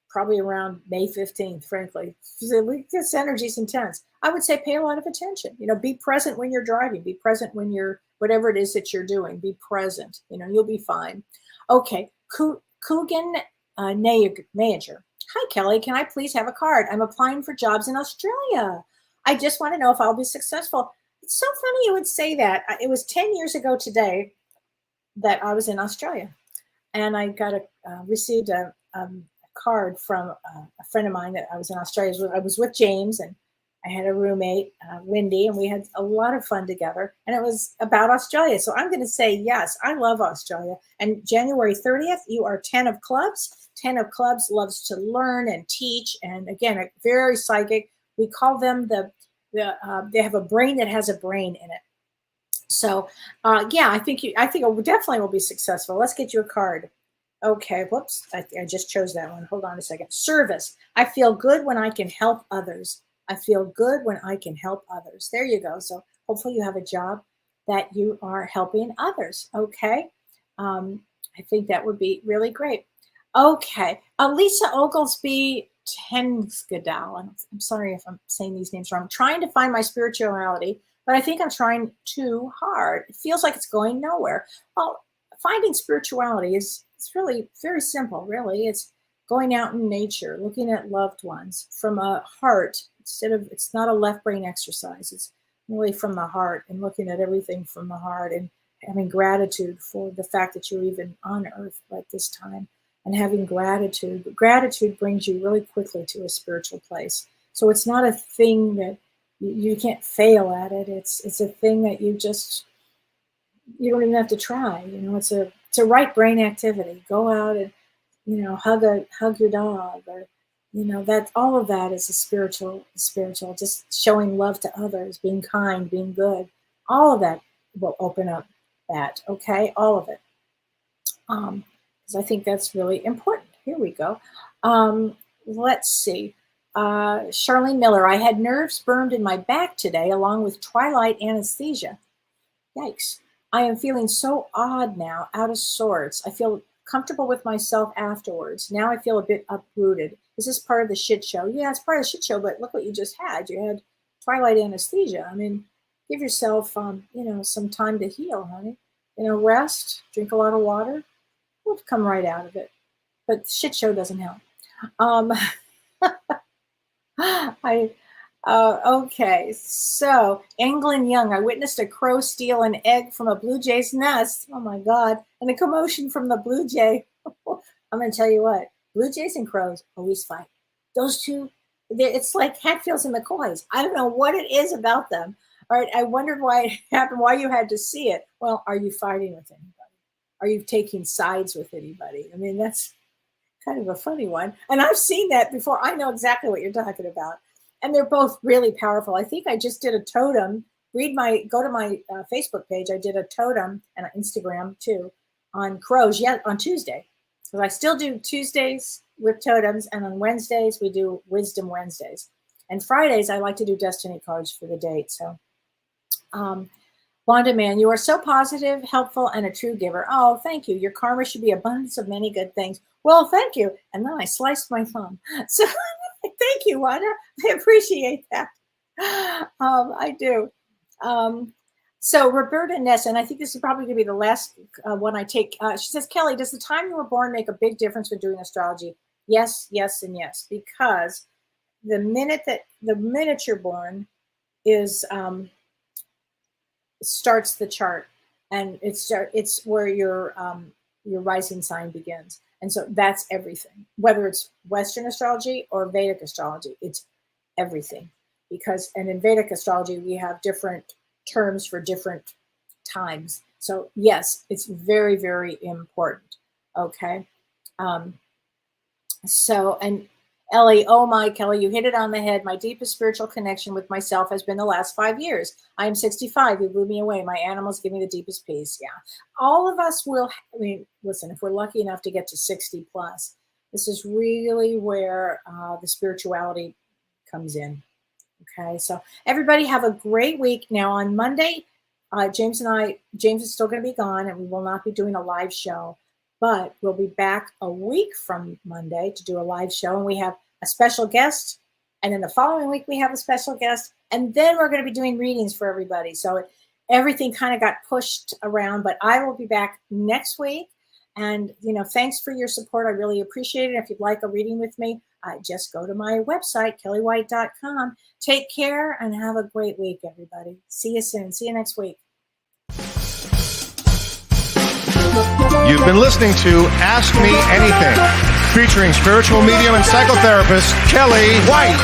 probably around May 15th, frankly. This energy is intense. I would say pay a lot of attention. Be present when you're driving. Be present when you're, whatever it is that you're doing. Be present. You'll be fine. Okay. Coogan Major. Hi, Kellee. Can I please have a card? I'm applying for jobs in Australia. I just want to know if I'll be successful. It's so funny you would say that. It was 10 years ago today that I was in Australia. And I received a card from a friend of mine that I was in Australia. I was with James, and I had a roommate, Wendy, and we had a lot of fun together. And it was about Australia. So I'm going to say, yes, I love Australia. And January 30th, you are 10 of clubs. 10 of clubs loves to learn and teach. And again, very psychic. We call them they have a brain that has a brain in it. So yeah, I think it definitely will be successful. Let's get you a card. Okay, whoops, I just chose that one. Hold on a second. Service. I feel good when I can help others. I feel good when I can help others. There you go. So hopefully you have a job that you are helping others. Okay. I think that would be really great. Okay. Lisa Oglesby Tenskadal. I'm sorry if I'm saying these names wrong. I'm trying to find my spirituality, but I think I'm trying too hard. It feels like it's going nowhere. Well, finding spirituality it's really very simple, really. It's going out in nature, looking at loved ones from a heart it's not a left brain exercise. It's really from the heart and looking at everything from the heart and having gratitude for the fact that you're even on earth at this time and having gratitude. But gratitude brings you really quickly to a spiritual place. So it's not a thing that you can't fail at it. It's a thing that you don't even have to try. It's It's a right brain activity. Go out and, hug your dog, or, that all of that is a spiritual, just showing love to others, being kind, being good. All of that will open up that, okay? All of it. Because I think that's really important. Here we go. Let's see. Charlene Miller, I had nerves burned in my back today along with twilight anesthesia. Yikes. I am feeling so odd now, out of sorts. I feel comfortable with myself afterwards. Now I feel a bit uprooted. Is this part of the shit show? Yeah, it's part of the shit show, but look what you just had. You had twilight anesthesia. I mean, give yourself, some time to heal, honey. Rest, drink a lot of water. We'll come right out of it. But the shit show doesn't help. Okay, so Anglin Young, I witnessed a crow steal an egg from a blue jay's nest. Oh my God. And the commotion from the blue jay. I'm going to tell you what, blue jays and crows always fight. Those two, it's like Hatfields and McCoys. I don't know what it is about them. All right, I wondered why it happened, why you had to see it. Well, are you fighting with anybody? Are you taking sides with anybody? I mean, that's kind of a funny one. And I've seen that before. I know exactly what you're talking about. And they're both really powerful. I think I just did a totem. Go to my Facebook page. I did a totem and Instagram too on crows. Yeah, on Tuesday. Because I still do Tuesdays with totems, and on Wednesdays we do Wisdom Wednesdays, and Fridays I like to do destiny cards for the date. So, Wanda Man, you are so positive, helpful, and a true giver. Oh, thank you. Your karma should be abundance of many good things. Well, thank you. And then I sliced my thumb. So. Thank you, Wanda. I appreciate that. I do. So Roberta Ness, and I think this is probably going to be the last one I take. She says, Kellee, does the time you were born make a big difference with doing astrology? Yes, yes, and yes. Because the minute you're born is starts the chart, and it's where your rising sign begins. And so that's everything, whether it's Western astrology or Vedic astrology, it's everything. And in Vedic astrology, we have different terms for different times. So yes, it's very, very important. Okay. And Ellie, oh my, Kellee, you hit it on the head. My deepest spiritual connection with myself has been the last 5 years. I am 65. You blew me away. My animals give me the deepest peace. Yeah. All of us will, listen, if we're lucky enough to get to 60 plus, this is really where the spirituality comes in. Okay. So everybody have a great week. Now on Monday, James is still going to be gone, and we will not be doing a live show. But we'll be back a week from Monday to do a live show, and we have a special guest. And then the following week, we have a special guest. And then we're going to be doing readings for everybody. So everything kind of got pushed around, but I will be back next week. And, thanks for your support. I really appreciate it. If you'd like a reading with me, just go to my website, kelleewhite.com. Take care and have a great week, everybody. See you soon. See you next week. You've been listening to Ask Me Anything, featuring spiritual medium and psychotherapist Kellee White.